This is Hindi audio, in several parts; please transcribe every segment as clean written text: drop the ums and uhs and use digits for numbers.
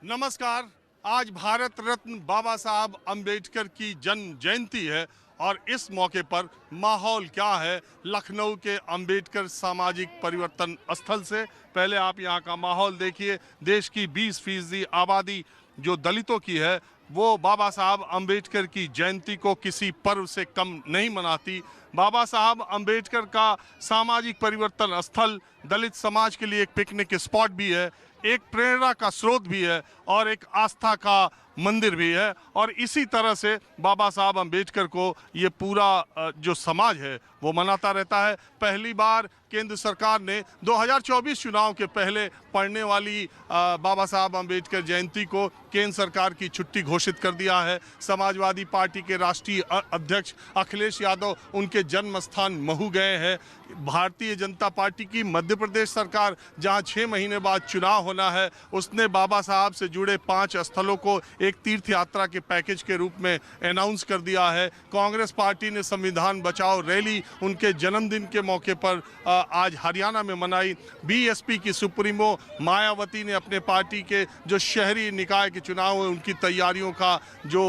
नमस्कार। आज भारत रत्न बाबा साहब अंबेडकर की जन्म जयंती है और इस मौके पर माहौल क्या है लखनऊ के अंबेडकर सामाजिक परिवर्तन स्थल से। पहले आप यहाँ का माहौल देखिए। देश की 20% आबादी जो दलितों की है वो बाबा साहब अंबेडकर की जयंती को किसी पर्व से कम नहीं मनाती। बाबा साहब अंबेडकर का सामाजिक परिवर्तन स्थल दलित समाज के लिए एक पिकनिक स्पॉट भी है, एक प्रेरणा का स्रोत भी है और एक आस्था का मंदिर भी है। और इसी तरह से बाबा साहब अंबेडकर को ये पूरा जो समाज है वो मनाता रहता है। पहली बार केंद्र सरकार ने 2024 चुनाव के पहले पड़ने वाली बाबा साहब अंबेडकर जयंती को केंद्र सरकार की छुट्टी घोषित कर दिया है। समाजवादी पार्टी के राष्ट्रीय अध्यक्ष अखिलेश यादव उनके जन्म स्थान महू गए हैं। भारतीय जनता पार्टी की मध्य प्रदेश सरकार, जहां 6 महीने बाद चुनाव होना है, उसने बाबा साहब से जुड़े 5 स्थलों को एक तीर्थ यात्रा के पैकेज के रूप में अनाउंस कर दिया है। कांग्रेस पार्टी ने संविधान बचाओ रैली उनके जन्मदिन के मौके पर आज हरियाणा में मनाई। बीएसपी की सुप्रीमो मायावती ने अपने पार्टी के जो शहरी निकाय के चुनाव है उनकी तैयारियों का जो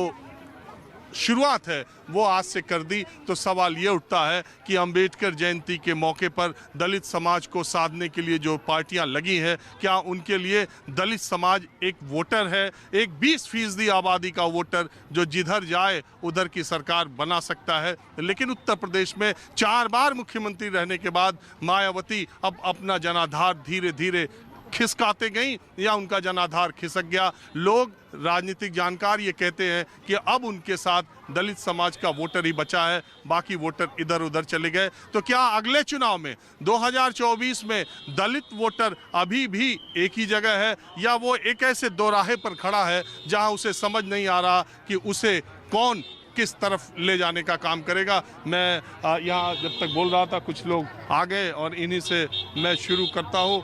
शुरुआत है वो आज से कर दी। तो सवाल ये उठता है कि अंबेडकर जयंती के मौके पर दलित समाज को साधने के लिए जो पार्टियां लगी हैं, क्या उनके लिए दलित समाज एक वोटर है, एक 20% आबादी का वोटर जो जिधर जाए उधर की सरकार बना सकता है। लेकिन उत्तर प्रदेश में 4 बार मुख्यमंत्री रहने के बाद मायावती अब अपना जनाधार धीरे धीरे खिसकाते गई या उनका जनाधार खिसक गया। लोग, राजनीतिक जानकार ये कहते हैं कि अब उनके साथ दलित समाज का वोटर ही बचा है, बाकी वोटर इधर उधर चले गए। तो क्या अगले चुनाव में 2024 में दलित वोटर अभी भी एक ही जगह है या वो एक ऐसे दोराहे पर खड़ा है जहां उसे समझ नहीं आ रहा कि उसे कौन किस तरफ ले जाने का काम करेगा। मैं यहाँ जब तक बोल रहा था कुछ लोग आ गए और इन्हीं से मैं शुरू करता हूँ।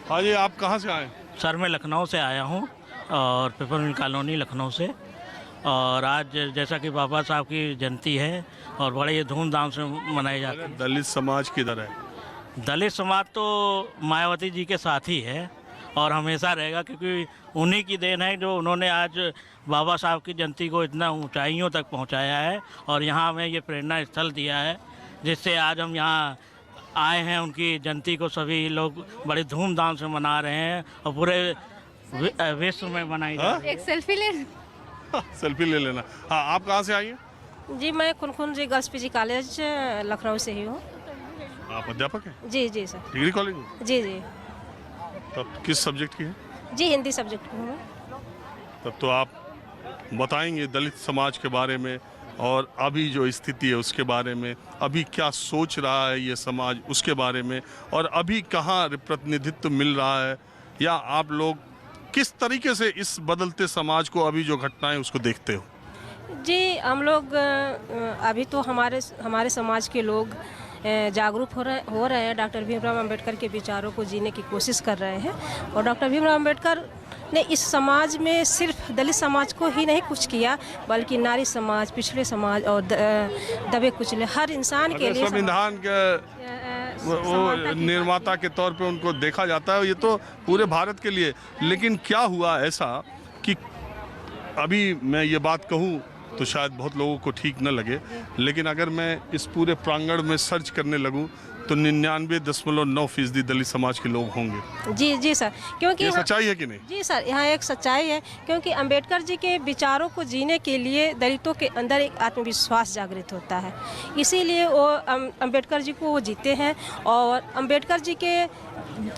हाँ जी, आप कहाँ से आए? सर मैं लखनऊ से आया हूँ और पेपर मिल कॉलोनी लखनऊ से। और आज जैसा कि बाबा साहब की जयंती है और बड़े ही धूमधाम से मनाई जाती है। दलित समाज किधर है? दलित समाज तो मायावती जी के साथ ही है और हमेशा रहेगा, क्योंकि उन्हीं की देन है जो उन्होंने आज बाबा साहब की जयंती को इतना ऊंचाइयों तक पहुँचाया है और यहाँ हमें ये प्रेरणा स्थल दिया है जिससे आज हम यहाँ आए हैं। उनकी जयंती को सभी लोग बड़े धूमधाम से मना रहे हैं और पूरे विश्व में मनाई जा रही है। एक सेल्फी ले सेल्फी ले लेना। हाँ, आप कहाँ से आई हैं? जी, मैं खुनखुन जी गर्ल्स पीजी कॉलेज लखनऊ से ही हूँ। आप अध्यापक हैं? जी जी सर। डिग्री कॉलेज में? जी जी। तब किस सब्जेक्ट की है? जी हिंदी सब्जेक्ट हूँ। तब तो आप बताएंगे दलित समाज के बारे में और अभी जो स्थिति है उसके बारे में, अभी क्या सोच रहा है ये समाज उसके बारे में, और अभी कहाँ प्रतिनिधित्व मिल रहा है, या आप लोग किस तरीके से इस बदलते समाज को, अभी जो घटनाएं उसको देखते हो? जी, हम लोग अभी तो हमारे समाज के लोग जागरूक हो रहे हैं। डॉक्टर भीमराव अंबेडकर के विचारों को जीने की कोशिश कर रहे हैं और डॉक्टर भीमराव अंबेडकर ने इस समाज में सिर्फ दलित समाज को ही नहीं कुछ किया, बल्कि नारी समाज, पिछड़े समाज और दबे कुचले हर इंसान के लिए संविधान के वो निर्माता के तौर पे उनको देखा जाता है। ये तो पूरे भारत के लिए। लेकिन क्या हुआ ऐसा कि अभी मैं ये बात कहूँ तो शायद बहुत लोगों को ठीक न लगे, लेकिन अगर मैं इस पूरे प्रांगण में सर्च करने लगूं तो 99.9% दलित समाज के लोग होंगे। जी जी सर, क्योंकि ये सच्चाई है कि नहीं? जी सर, यहाँ एक सच्चाई है, क्योंकि अंबेडकर जी के विचारों को जीने के लिए दलितों के अंदर एक आत्मविश्वास जागृत होता है। इसीलिए वो अंबेडकर जी को वो जीते हैं और अंबेडकर जी के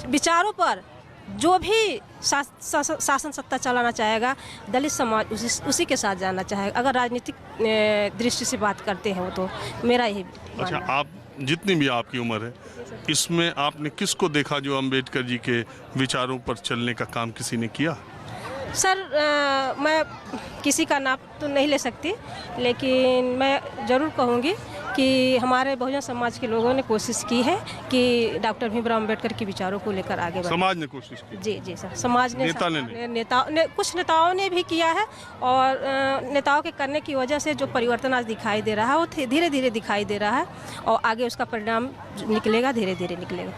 विचारों पर जो भी शासन सत्ता चलाना चाहेगा दलित समाज उसी के साथ जाना चाहेगा। अगर राजनीतिक दृष्टि से बात करते हैं वो तो मेरा यही। अच्छा, आप जितनी भी आपकी उम्र है इसमें आपने किसको देखा जो अंबेडकर जी के विचारों पर चलने का काम किसी ने किया? सर मैं किसी का नाम तो नहीं ले सकती, लेकिन मैं ज़रूर कहूँगी कि हमारे बहुजन समाज के लोगों ने कोशिश की है कि डॉक्टर भीमराव अंबेडकर के विचारों को लेकर आगे बढ़े। समाज ने कोशिश की? जी जी सर, समाज ने, नेताओं ने कुछ नेताओं ने भी किया है और नेताओं के करने की वजह से जो परिवर्तन आज दिखाई दे रहा है वो धीरे धीरे दिखाई दे रहा है और आगे उसका परिणाम निकलेगा, धीरे धीरे निकलेगा।